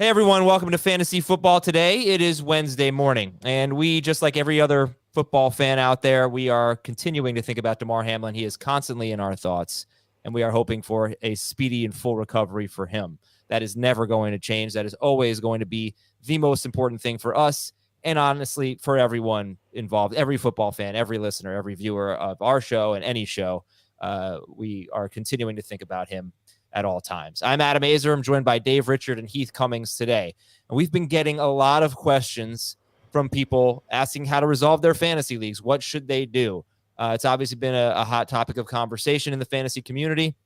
Hey everyone, welcome to Fantasy Football. Today it is Wednesday morning, and we, just like every other football fan out there, we are continuing to think about Damar Hamlin. He is constantly in our thoughts, and we are hoping for a speedy and full recovery for him. That is never going to change. That is always going to be the most important thing for us, and honestly, for everyone involved, every football fan, every listener, every viewer of our show and any show. We are continuing to think about him at all times. I'm Adam Azer. I'm joined by Dave Richard and Heath Cummings today. And we've been getting a lot of questions from people asking how to resolve their fantasy leagues. What should they do? It's obviously been a hot topic of conversation in the fantasy community.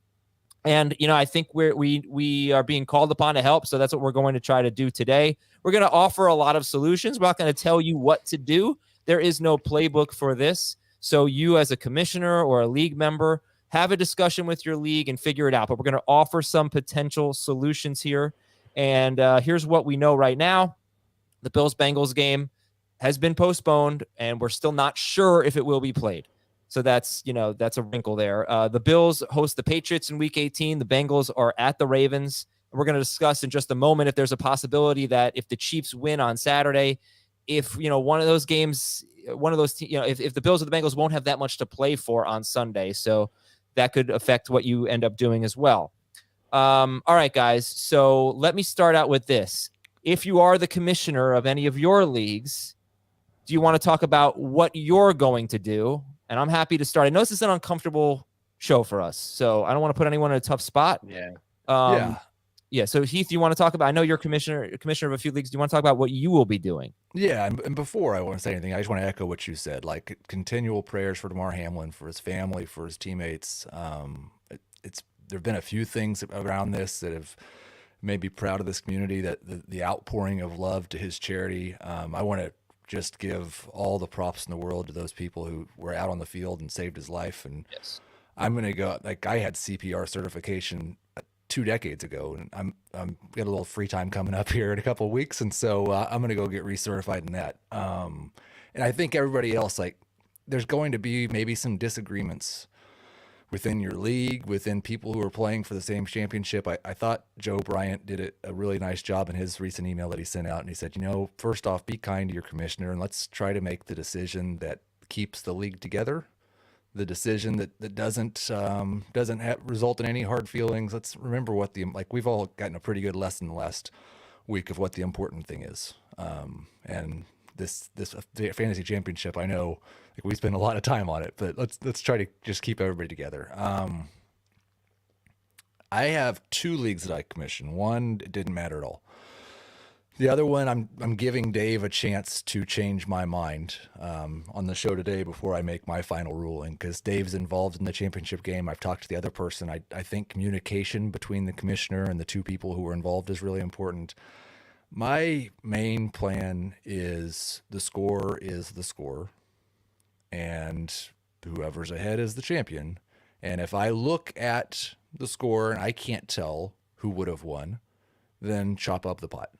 And, you know, I think we are being called upon to help. So that's what we're going to try to do today. We're going to offer a lot of solutions. We're not going to tell you what to do. There is no playbook for this. So you, as a commissioner or a league member, have a discussion with your league and figure it out. But we're going to offer some potential solutions here. And here's what we know right now. The Bills-Bengals game has been postponed, and we're still not sure if it will be played. So that's a wrinkle there. The Bills host the Patriots in Week 18. The Bengals are at the Ravens. We're going to discuss in just a moment if there's a possibility that if the Chiefs win on Saturday, if one of those games, if the Bills or the Bengals won't have that much to play for on Sunday. So that could affect what you end up doing as well. All right, guys. So let me start out with this. If you are the commissioner of any of your leagues, do you want to talk about what you're going to do? And I'm happy to start. I know this is an uncomfortable show for us, so I don't want to put anyone in a tough spot. Yeah. So Heath, you want to talk about? I know you're commissioner of a few leagues. Do you want to talk about what you will be doing? Yeah, and before I want to say anything, I just want to echo what you said. Like, continual prayers for Damar Hamlin, for his family, for his teammates. There've been a few things around this that have made me proud of this community. That the outpouring of love to his charity. I want to just give all the props in the world to those people who were out on the field and saved his life. And yes, I'm gonna go. Like, I had CPR certification 2 decades ago, and I'm got a little free time coming up here in a couple of weeks, and so I'm gonna go get recertified in that. And I think everybody else, like, there's going to be maybe some disagreements within your league, within people who are playing for the same championship. I thought Joe Bryant did a really nice job in his recent email that he sent out, and he said, first off, be kind to your commissioner, and let's try to make the decision that keeps the league together. The decision that doesn't result in any hard feelings. Let's remember we've all gotten a pretty good lesson the last week of what the important thing is. And this fantasy championship, I know, like, we spend a lot of time on it, but let's try to just keep everybody together. I have 2 leagues that I commission. One, it didn't matter at all. The other one, I'm giving Dave a chance to change my mind on the show today before I make my final ruling, because Dave's involved in the championship game. I've talked to the other person. I think communication between the commissioner and the 2 people who are involved is really important. My main plan is the score is the score, and whoever's ahead is the champion. And if I look at the score and I can't tell who would have won, then chop up the pot.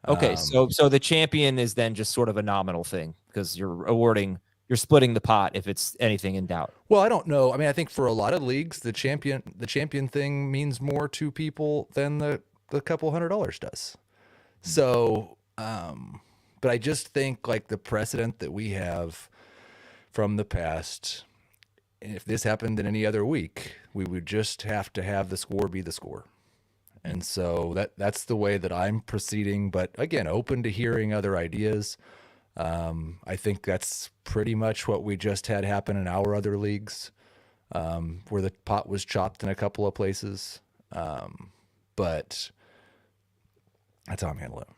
Okay, so the champion is then just sort of a nominal thing because you're splitting the pot if it's anything in doubt. Well, I don't know. I mean, I think for a lot of leagues, the champion thing means more to people than the couple $100 does. So, but I just think, like, the precedent that we have from the past, if this happened in any other week, we would just have to have the score be the score. And so that's the way that I'm proceeding. But again, open to hearing other ideas. I think that's pretty much what we just had happen in our other leagues, where the pot was chopped in a couple of places. But that's how I'm handling it.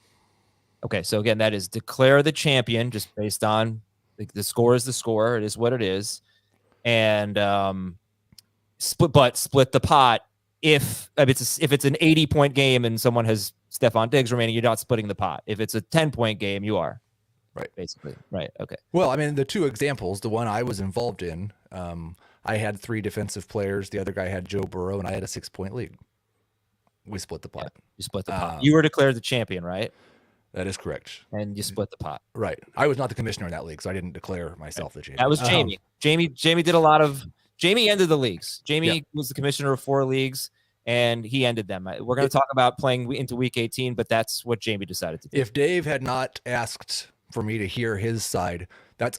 Okay, so again, that is declare the champion just based on the score is the score. It is what it is. And split the pot. If it's an 80-point game and someone has Stephon Diggs remaining, you're not splitting the pot. If it's a 10-point game, you are. Right. Basically. Right. Okay. Well, I mean, the 2 examples, the one I was involved in, I had 3 defensive players. The other guy had Joe Burrow, and I had a 6-point league. We split the pot. Yeah, you split the pot. You were declared the champion, right? That is correct. And you split the pot. Right. I was not the commissioner in that league, so I didn't declare myself the champion. That was Jamie. Jamie did a lot of – Jamie ended the leagues. Jamie was the commissioner of 4 leagues, and he ended them. We're going to talk about playing into week 18, but that's what Jamie decided to do. If Dave had not asked for me to hear his side,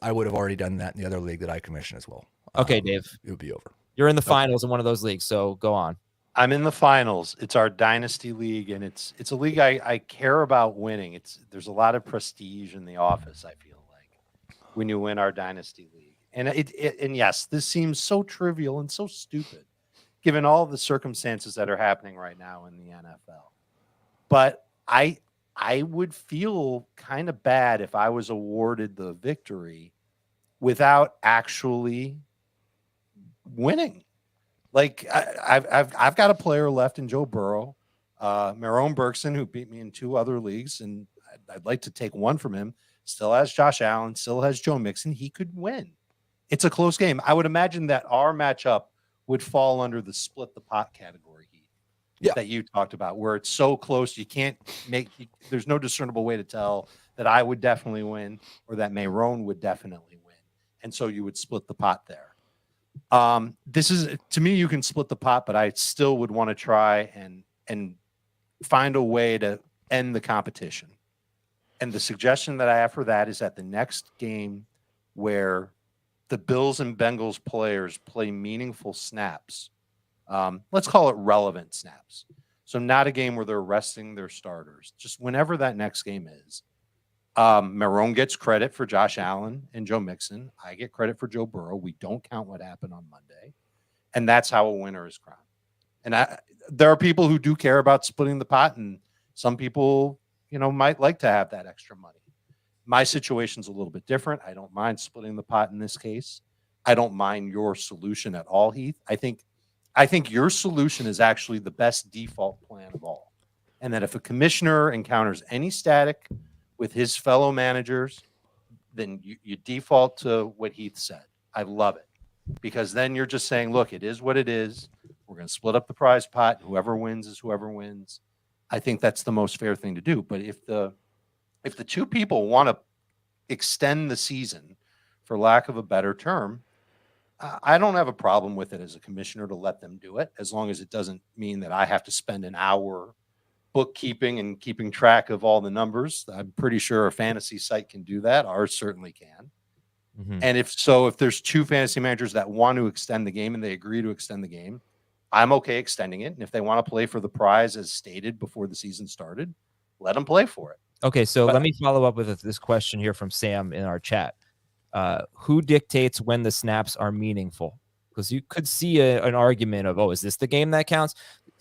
I would have already done that in the other league that I commission as well. Okay, Dave. It would be over. You're in the finals in one of those leagues, so go on. I'm in the finals. It's our dynasty league, and it's a league I care about winning. There's a lot of prestige in the office, I feel like, when you win our dynasty league. And and yes, this seems so trivial and so stupid, given all the circumstances that are happening right now in the NFL. But I would feel kind of bad if I was awarded the victory without actually winning. Like I've got a player left in Joe Burrow, Marone Bergson, who beat me in 2 other leagues, and I'd like to take one from him. Still has Josh Allen, still has Joe Mixon. He could win. It's a close game. I would imagine that our matchup would fall under the split the pot category that you talked about, where it's so close you can't there's no discernible way to tell that I would definitely win or that Marone would definitely win. And so you would split the pot there. This is, to me, you can split the pot, but I still would want to try and find a way to end the competition. And the suggestion that I have for that is that the next game where the Bills and Bengals players play meaningful snaps, let's call it relevant snaps. So not a game where they're resting their starters. Just whenever that next game is, Marone gets credit for Josh Allen and Joe Mixon. I get credit for Joe Burrow. We don't count what happened on Monday. And that's how a winner is crowned. And there are people who do care about splitting the pot, and some people, might like to have that extra money. My situation's a little bit different. I don't mind splitting the pot in this case. I don't mind your solution at all, Heath. I think your solution is actually the best default plan of all. And that if a commissioner encounters any static with his fellow managers, then you default to what Heath said. I love it, because then you're just saying, look, it is what it is. We're going to split up the prize pot. Whoever wins is whoever wins. I think that's the most fair thing to do. But if the 2 people want to extend the season, for lack of a better term, I don't have a problem with it as a commissioner to let them do it, as long as it doesn't mean that I have to spend an hour bookkeeping and keeping track of all the numbers. I'm pretty sure a fantasy site can do that. Ours certainly can. Mm-hmm. And if there's 2 fantasy managers that want to extend the game and they agree to extend the game, I'm okay extending it. And if they want to play for the prize as stated before the season started, let them play for it. Okay, so let me follow up with this question here from Sam in our chat. Who dictates when the snaps are meaningful? Because you could see an argument of, is this the game that counts?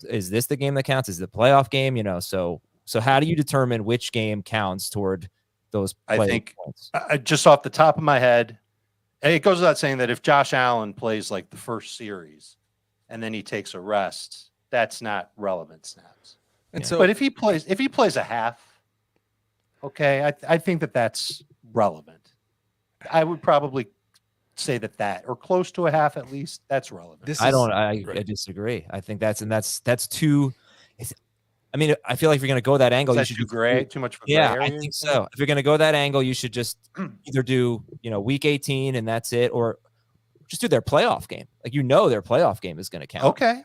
Is this the game that counts? Is it the playoff game? So how do you determine which game counts toward those playoff points? Just off the top of my head, it goes without saying that if Josh Allen plays like the first series and then he takes a rest, that's not relevant snaps. And but if he plays a half, okay, I think that's relevant. I would probably say that or close to a half at least, that's relevant. I disagree. I think that's too. I feel like if you're going to go that angle, you should too gray, too much of a gray area? I think so. If you're going to go that angle, you should just either do week 18 and that's it, or just do their playoff game. Like their playoff game is going to count. Okay,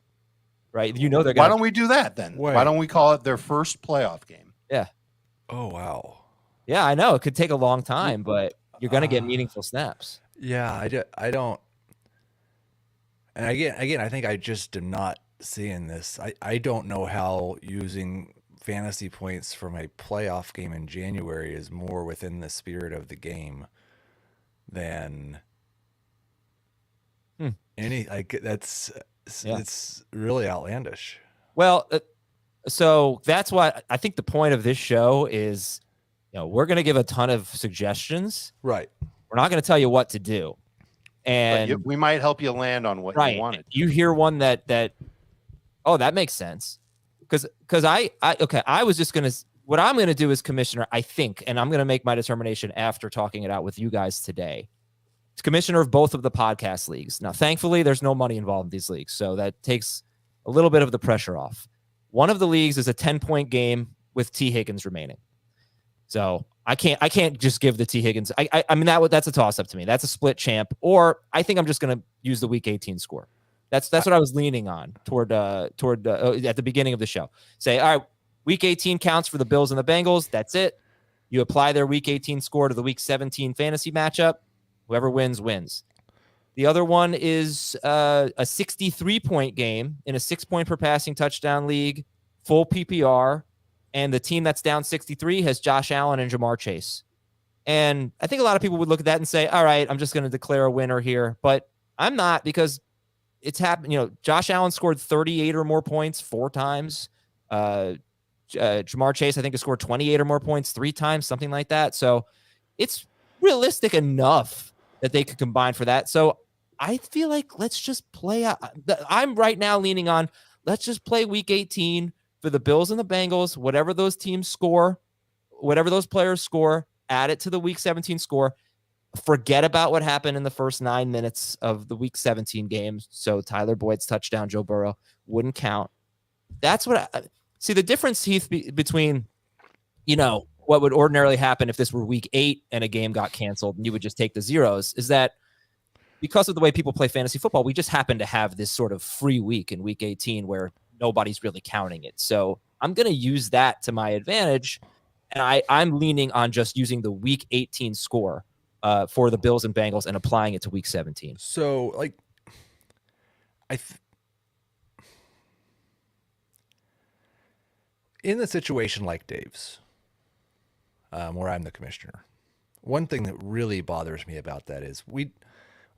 right? They're going. Why don't we do that then? Why don't we call it their first playoff game? Yeah. Oh wow. Yeah, I know it could take a long time, but you're going to get meaningful snaps. Yeah, I don't. And again, I think I just am not seeing this. I don't know how using fantasy points from a playoff game in January is more within the spirit of the game than any. It's really outlandish. Well, so that's why I think the point of this show is, we're going to give a ton of suggestions. Right. We're not going to tell you what to do. And we might help you land on what you wanted. You hear one that makes sense. Because I was just going to, what I'm going to do as commissioner, I think, and I'm going to make my determination after talking it out with you guys today. It's commissioner of both of the podcast leagues. Now, thankfully, there's no money involved in these leagues, so that takes a little bit of the pressure off. One of the leagues is a 10-point game with T. Higgins remaining. So I can't just give the T. Higgins. I mean, that's a toss up to me. That's a split champ, or I think I'm just going to use the week 18 score. That's what I was leaning on toward at the beginning of the show. Say, all right, week 18 counts for the Bills and the Bengals. That's it. You apply their week 18 score to the week 17 fantasy matchup. Whoever wins, wins. The other one is a 63-point game in a 6-point per passing touchdown league, full PPR, and the team that's down 63 has Josh Allen and Jamar Chase. And I think a lot of people would look at that and say, all right, I'm just going to declare a winner here. But I'm not, because it's happened. You know, Josh Allen scored 38 or more points 4 times. Jamar Chase, I think, has scored 28 or more points 3 times, something like that. So it's realistic enough that they could combine for that. So I feel like let's just play. I'm right now leaning on, let's just play week 18 for the Bills and the Bengals, whatever those teams score, whatever those players score, add it to the week 17 score. Forget about what happened in the first 9 minutes of the week 17 game. So Tyler Boyd's touchdown, Joe Burrow, wouldn't count. That's what I see. The difference, Heath, between, you know, what would ordinarily happen if this were week 8 and a game got canceled and you would just take the zeros, is that because of the way people play fantasy football, we just happen to have this sort of free week in week 18 where nobody's really counting it. So I'm going to use that to my advantage. And I'm leaning on just using the week 18 score for the Bills and Bengals and applying it to week 17. So, like, in a situation like Dave's, where I'm the commissioner, one thing that really bothers me about that is we're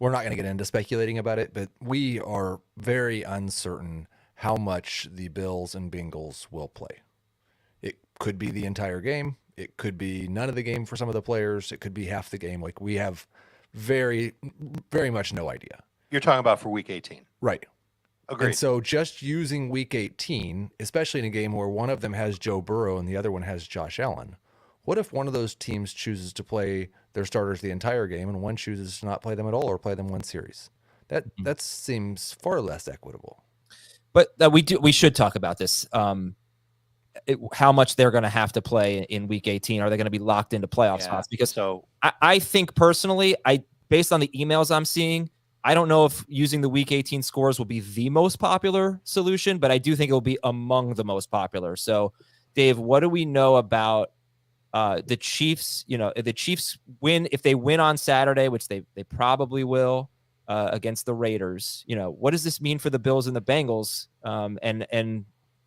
not going to get into speculating about it, but we are very uncertain how much the Bills and Bengals will play. It could be the entire game. It could be none of the game for some of the players. It could be half the game. Like, we have very, very much no idea. You're talking about for week 18. Right. Agreed. And so just using week 18, especially in a game where one of them has Joe Burrow and the other one has Josh Allen, what if one of those teams chooses to play their starters the entire game and one chooses to not play them at all or play them one series? That seems far less equitable. But we should talk about this. How much they're going to have to play in week 18. Are they going to be locked into playoff spots? Because I think personally, based on the emails I'm seeing, I don't know if using the week 18 scores will be the most popular solution, but I do think it will be among the most popular. So, Dave, what do we know about the Chiefs? You know, if the Chiefs win, if they win on Saturday, which they probably will, against the Raiders, you know, what does this mean for the Bills and the Bengals? And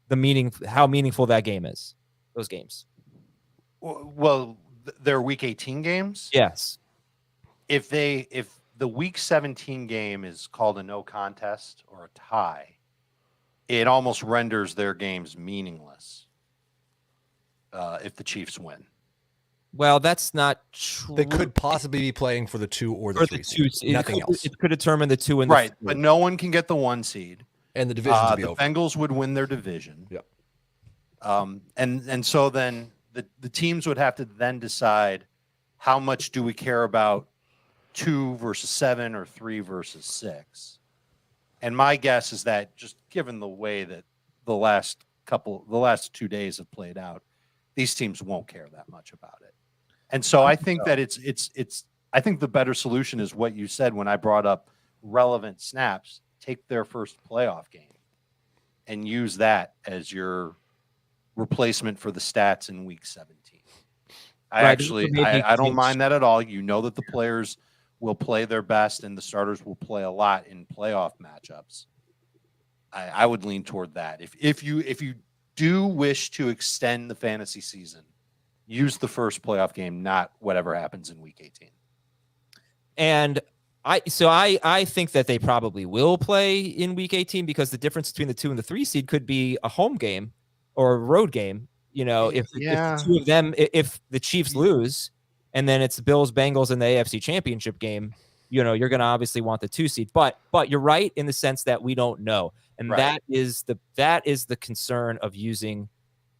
the meaning, how meaningful that game is, those games. Well, they're week 18 games. Yes. If the week 17 game is called a no contest or a tie, it almost renders their games meaningless. If the Chiefs win. Well, that's not true. They could possibly be playing for the 2 or the 3 seed. Nothing else. It could determine the 2 and the 3. But no one can get the 1 seed. And the division the over. Bengals would win their division. Yep. And so then the teams would have to then decide, how much do we care about 2 versus 7 or 3 versus 6? And my guess is that, just given the way that the last 2 days have played out, these teams won't care that much about it. And so I think that I think the better solution is what you said when I brought up relevant snaps. Take their first playoff game and use that as your replacement for the stats in week 17. I don't mind that at all. You know that the players will play their best and the starters will play a lot in playoff matchups. I would lean toward that. If you do wish to extend the fantasy season, use the first playoff game, not whatever happens in week 18. And I think that they probably will play in week 18, because the difference between the 2 and the 3 seed could be a home game or a road game. You know, if the 2 of them, if the Chiefs lose and then it's Bills, Bengals in the AFC Championship game, you know, you're going to obviously want the 2 seed. But you're right in the sense that we don't know. And that is the concern of using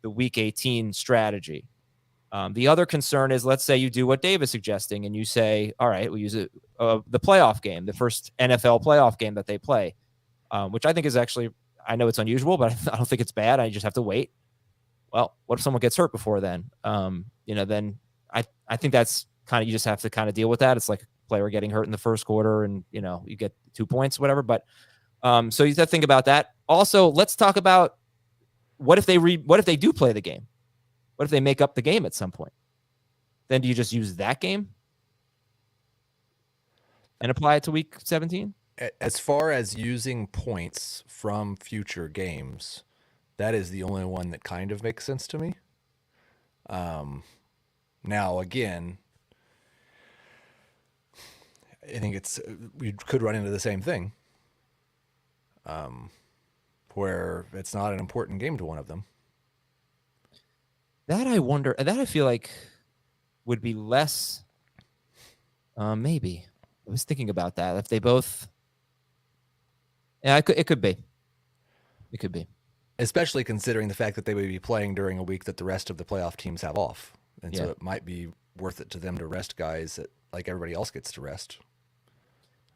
the week 18 strategy. The other concern is, let's say you do what Dave is suggesting and you say, all right, we'll use it, the playoff game, the first NFL playoff game that they play, which I think is actually, I know it's unusual, but I don't think it's bad. I just have to wait. Well, what if someone gets hurt before then? You know, then I think that's kind of, you just have to kind of deal with that. It's like a player getting hurt in the first quarter and, you know, you get 2 points, whatever. But So you have to think about that. Also, let's talk about what if they do play the game? What if they make up the game at some point? Then do you just use that game and apply it to week 17? As far as using points from future games, that is the only one that kind of makes sense to me. Now, again, I think we could run into the same thing, where it's not an important game to one of them. That I wonder. That I feel like would be less. Maybe I was thinking about that. If they both, yeah, it could be. It could be, especially considering the fact that they would be playing during a week that the rest of the playoff teams have off, and Yeah. so it might be worth it to them to rest guys that like everybody else gets to rest.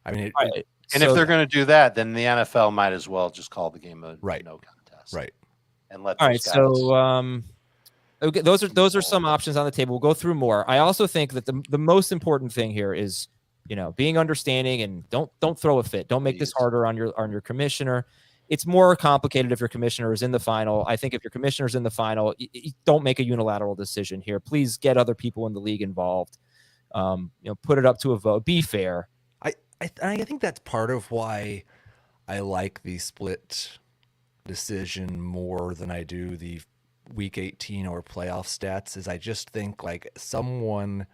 I mean, Right. And So- if they're going to do that, then the NFL might as well just call the game a Right. no contest. right. And let All those right, guys. so okay, those are some options on the table. We'll go through more. I also think that the most important thing here is, being understanding and don't throw a fit. Don't make this Please. harder on your commissioner. It's more complicated if your commissioner is in the final. I think if your commissioner's in the final, don't make a unilateral decision here. Please get other people in the league involved. Put it up to a vote. Be fair. I think that's part of why I like the split decision more than I do the week 18 or playoff stats. Is I just think like someone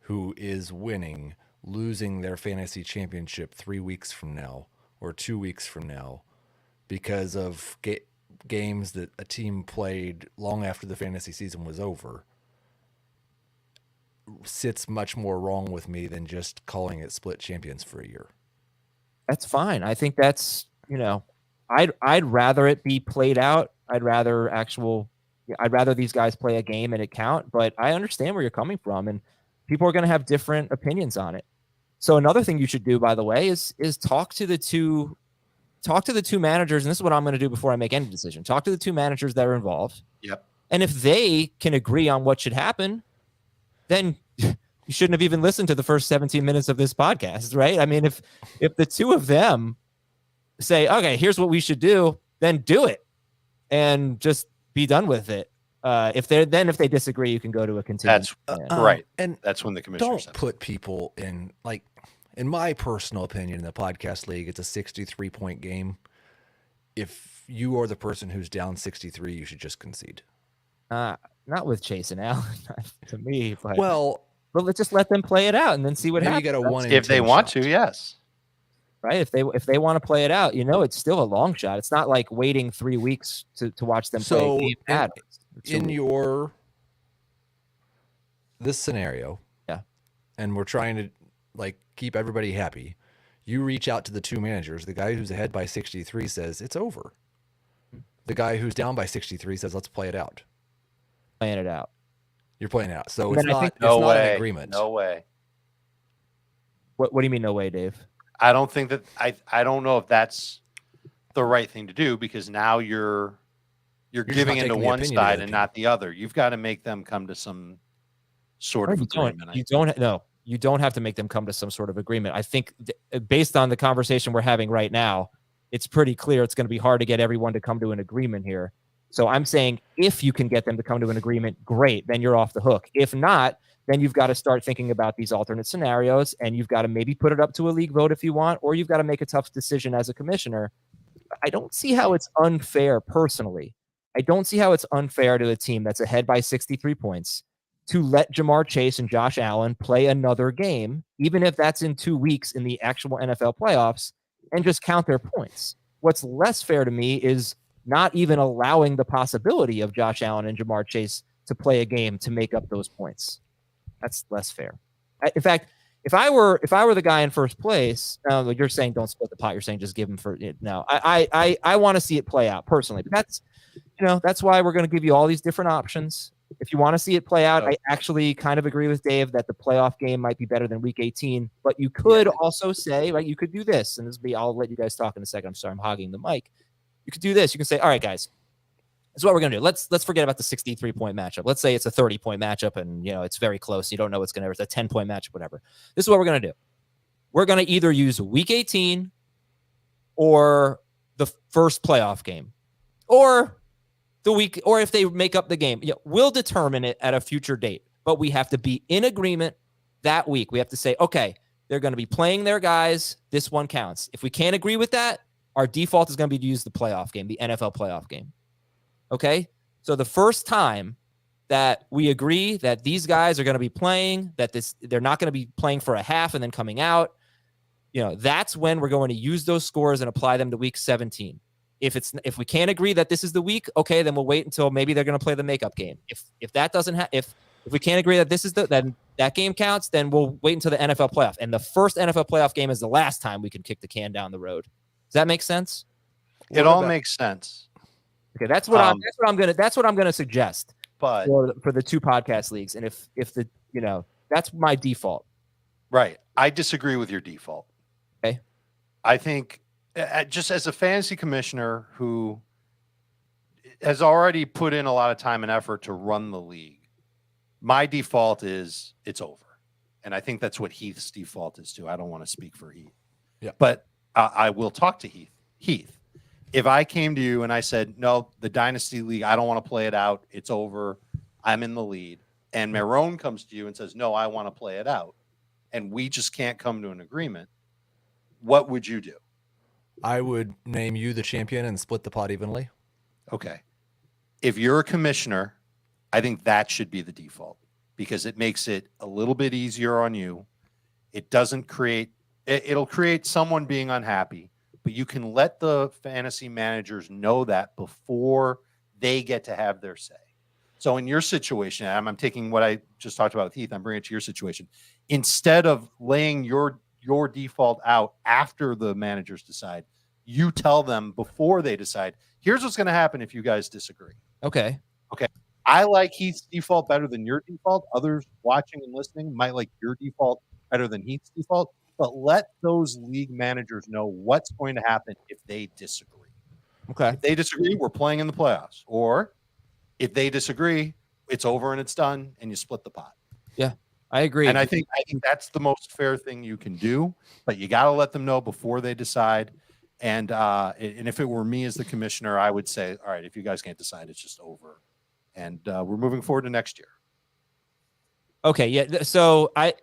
who is winning losing their fantasy championship 3 weeks from now or 2 weeks from now because of games that a team played long after the fantasy season was over sits much more wrong with me than just calling it split champions for a year. That's fine. I think that's, I'd rather it be played out. I'd rather these guys play a game and it count, but I understand where you're coming from and people are going to have different opinions on it. So another thing you should do, by the way, is talk to the two managers. And this is what I'm going to do before I make any decision. Talk to the two managers that are involved. Yep. And if they can agree on what should happen, then you shouldn't have even listened to the first 17 minutes of this podcast, right? I mean, if the two of them say, okay, here's what we should do, then do it and just be done with it. If they disagree, you can go to a contingency. That's plan. right. And That's when the commissioner don't put people in, like, in my personal opinion, in the podcast league, it's a 63-point game. If you are the person who's down 63, you should just concede. Not with Chase and Allen, to me. But let's just let them play it out and then see what maybe happens. you got a 1 in if they 10 want shot. to, yes. Right? If they want to play it out, it's still a long shot. It's not like waiting 3 weeks to watch them play a game. In this scenario, yeah, and we're trying to like keep everybody happy, you reach out to the two managers. The guy who's ahead by 63 says it's over. The guy who's down by 63 says let's play it out. Playing it out. You're playing it out. So And it's then I not, think- it's No not way. an agreement. No way. What do you mean? No way, Dave. I don't think that I don't know if that's the right thing to do because now you're just giving not into taking the one opinion of side the and not the other. You've got to make them come to some sort of agreement. You don't have to make them come to some sort of agreement. I think based on the conversation we're having right now, it's pretty clear it's going to be hard to get everyone to come to an agreement here. So I'm saying if you can get them to come to an agreement, great, then you're off the hook. If not, then you've got to start thinking about these alternate scenarios and you've got to maybe put it up to a league vote if you want, or you've got to make a tough decision as a commissioner. I don't see how it's unfair personally. I don't see how it's unfair to a team that's ahead by 63 points to let Jamar Chase and Josh Allen play another game, even if that's in 2 weeks in the actual NFL playoffs, and just count their points. What's less fair to me is not even allowing the possibility of Josh Allen and Jamar Chase to play a game to make up those points. That's less fair. In fact, if I were the guy in first place, you're saying don't split the pot. You're saying just give him for it. No, I want to see it play out personally. But that's why we're going to give you all these different options. If you want to see it play out, I actually kind of agree with Dave that the playoff game might be better than Week 18. But you could also say, right, you could do this, and I'll let you guys talk in a second. I'm sorry, I'm hogging the mic. You could do this. You can say, all right, guys, this is what we're going to do. Let's forget about the 63-point matchup. Let's say it's a 30-point matchup, and it's very close. You don't know what's going to. It's a 10-point matchup, whatever. This is what we're going to do. We're going to either use Week 18 or the first playoff game, or the week, or if they make up the game. We'll determine it at a future date, but we have to be in agreement that week. We have to say, okay, they're going to be playing their guys. This one counts. If we can't agree with that, our default is going to be to use the playoff game, the NFL playoff game. Okay? So the first time that we agree that these guys are going to be playing, that they're not going to be playing for a half and then coming out, that's when we're going to use those scores and apply them to week 17. If we can't agree that this is the week, okay, then we'll wait until maybe they're going to play the makeup game. If that doesn't if we can't agree that this is then that game counts, then we'll wait until the NFL playoff. And the first NFL playoff game is the last time we can kick the can down the road. Does that make sense? It all makes sense. Okay, that's what I'm gonna suggest. But for the 2 podcast leagues, and if that's my default. Right, I disagree with your default. Okay, I think just as a fantasy commissioner who has already put in a lot of time and effort to run the league, my default is it's over. And I think that's what Heath's default is too. I don't want to speak for Heath. Yeah. But I will talk to Heath. Heath, if I came to you and I said, no, the Dynasty League, I don't want to play it out. It's over. I'm in the lead. And Marone comes to you and says, no, I want to play it out. And we just can't come to an agreement. What would you do? I would name you the champion and split the pot evenly. Okay. If you're a commissioner, I think that should be the default because it makes it a little bit easier on you. It doesn't it'll create someone being unhappy, but you can let the fantasy managers know that before they get to have their say. So in your situation, I'm taking what I just talked about with Heath, I'm bringing it to your situation. Instead of laying your default out after the managers decide, you tell them before they decide, here's what's going to happen if you guys disagree. Okay. I like Heath's default better than your default. Others watching and listening might like your default better than Heath's default, but let those league managers know what's going to happen if they disagree. Okay. If they disagree, we're playing in the playoffs. Or if they disagree, it's over and it's done and you split the pot. Yeah, I agree. And I think that's the most fair thing you can do, but you got to let them know before they decide. And if it were me as the commissioner, I would say, all right, if you guys can't decide, it's just over. And we're moving forward to next year. Okay, yeah. So I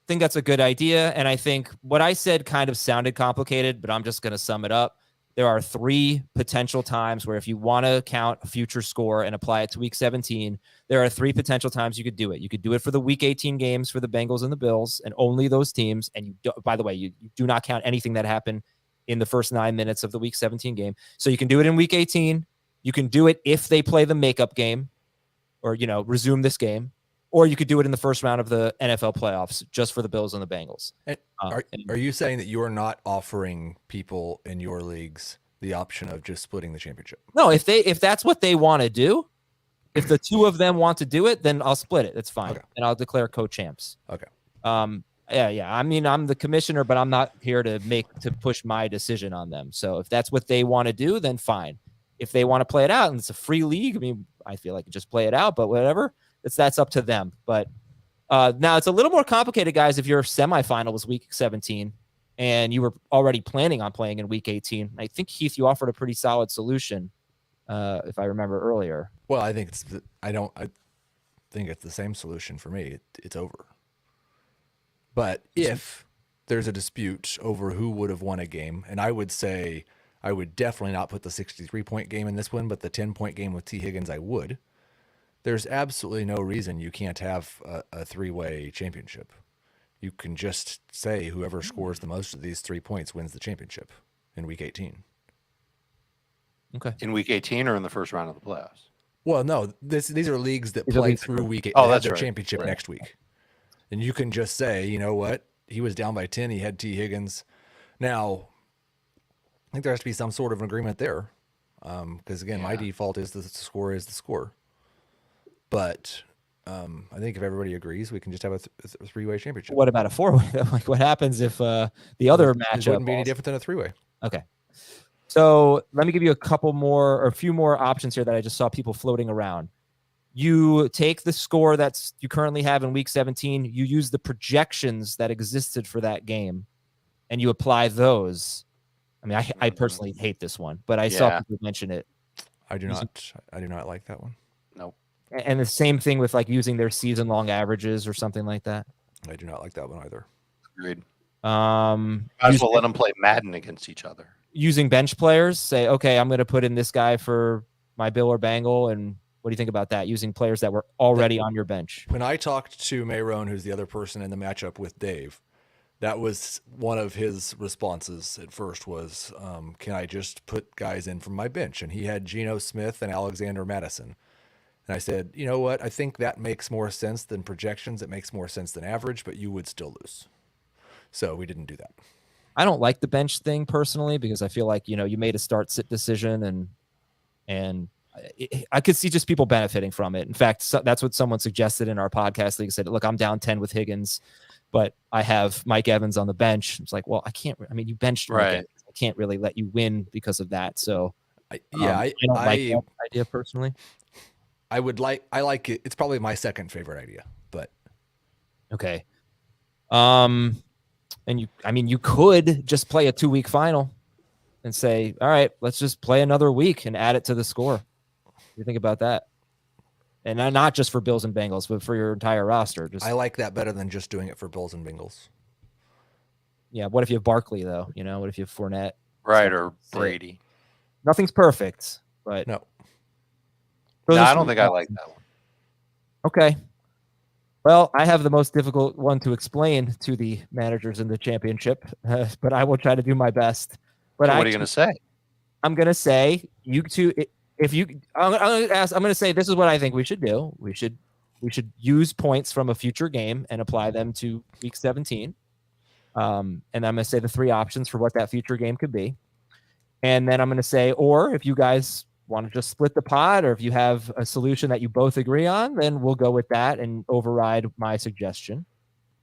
think that's a good idea. And I think what I said kind of sounded complicated, but I'm just going to sum it up. There are 3 potential times where if you want to count a future score and apply it to week 17, there are 3 potential times you could do it. You could do it for the week 18 games for the Bengals and the Bills and only those teams. And by the way, you do not count anything that happened in the first 9 minutes of the week 17 game. So you can do it in week 18. You can do it if they play the makeup game or, resume this game, or you could do it in the first round of the NFL playoffs just for the Bills and the Bengals. And are you saying that you are not offering people in your leagues the option of just splitting the championship? No, if that's what they want to do, if the 2 of them want to do it, then I'll split it. It's fine. Okay. And I'll declare co-champs. Okay. Yeah. I mean, I'm the commissioner, but I'm not here to push my decision on them. So if that's what they want to do, then fine. If they want to play it out and it's a free league, I mean, I feel like just play it out, but whatever. That's up to them. But now it's a little more complicated, guys. If your semifinal was week 17 and you were already planning on playing in week 18, I think, Heath, you offered a pretty solid solution, if I remember earlier. Well, I think I think it's the same solution for me. It's over. But if there's a dispute over who would have won a game, and I would say I would definitely not put the 63-point game in this one, but the 10-point game with T. Higgins, I would. There's absolutely no reason you can't have a 3-way championship. You can just say whoever scores the most of these 3 points wins the championship in week 18. Okay. In week 18 or in the first round of the playoffs? Well, no, these are leagues that play through week 8. Oh, that's their right. championship next week. And you can just say, you know what? He was down by 10. He had T. Higgins. Now, I think there has to be some sort of an agreement there. Because, again, my default is the score is the score. But I think if everybody agrees, we can just have a 3-way championship. What about a 4-way? Like, what happens if the other matchup? It wouldn't be any different than a 3-way. Okay. So let me give you a few more options here that I just saw people floating around. You take the score you currently have in week 17. You use the projections that existed for that game, and you apply those I mean, I personally hate this one, but I saw people mention it. I do not like that one. Nope. And the same thing with like using their season-long averages or something like that. I do not like that one either. Agreed. Might as well let them play Madden against each other. Using bench players, say, okay, I'm going to put in this guy for my Bill or Bengal, and what do you think about that? Using players that were already on your bench. When I talked to Mayron, who's the other person in the matchup with Dave, that was one of his responses at first was, can I just put guys in from my bench? And he had Geno Smith and Alexander Madison. And I said, you know what? I think that makes more sense than projections. It makes more sense than average, but you would still lose. So we didn't do that. I don't like the bench thing personally because I feel like, you made a start-sit decision and I could see just people benefiting from it. In fact, that's what someone suggested in our podcast league. Said, look, I'm down 10 with Higgins, but I have Mike Evans on the bench. It's like, well, you benched Mike Evans. I can't really let you win because of that. So I don't like that idea personally. I like it. It's probably my second favorite idea, but okay. And you could just play a 2-week final and say, all right, let's just play another week and add it to the score. What do you think about that? And not just for Bills and Bengals, but for your entire roster. I like that better than just doing it for Bills and Bengals. Yeah. What if you have Barkley though? What if you have Fournette? Right. Or Brady. Nothing's perfect, but no. I don't think I like that one. Okay. Well, I have the most difficult one to explain to the managers in the championship, but I will try to do my best. But so what are you going to say? I'm going to say you two. I'm going to say this is what I think we should do. We should use points from a future game and apply them to week 17. And I'm going to say the 3 options for what that future game could be. And then I'm going to say, or if you guys want to just split the pot, or if you have a solution that you both agree on, then we'll go with that and override my suggestion.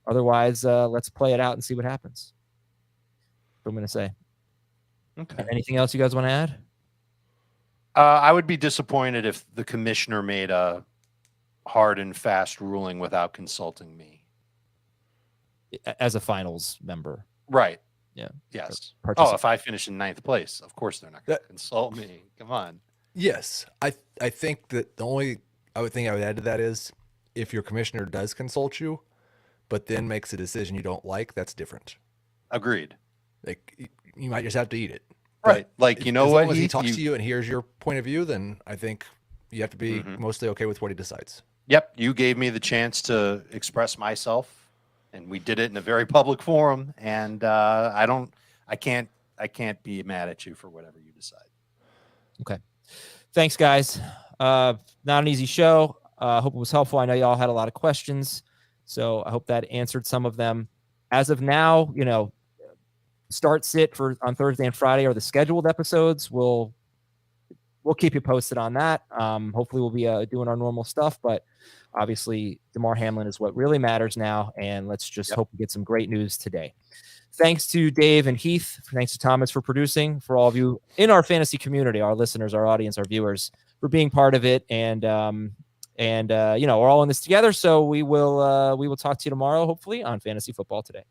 Otherwise, let's play it out and see what happens. That's what I'm going to say. Okay. Anything else you guys want to add? I would be disappointed if the commissioner made a hard and fast ruling without consulting me. As a finals member. Right. Yeah. Yes. Oh, if I finish in 9th place, of course they're not going to consult me. Come on. Yes. I think that the only thing I would add to that is if your commissioner does consult you, but then makes a decision you don't like, that's different. Agreed. Like you might just have to eat it. Right. Like, as long as he talks to you and hears your point of view, then I think you have to be mostly okay with what he decides. Yep. You gave me the chance to express myself, and we did it in a very public forum. And I can't be mad at you for whatever you decide. Okay. Thanks, guys. Not an easy show. Hope it was helpful. I know y'all had a lot of questions, so I hope that answered some of them. As of now, start sit for on Thursday and Friday are the scheduled episodes. We'll keep you posted on that. Hopefully we'll be doing our normal stuff, but obviously Damar Hamlin is what really matters now. And let's just hope we get some great news today. Thanks to Dave and Heath. Thanks to Thomas for producing, for all of you in our fantasy community, our listeners, our audience, our viewers, for being part of it. And we're all in this together. So we will talk to you tomorrow, hopefully, on Fantasy Football Today.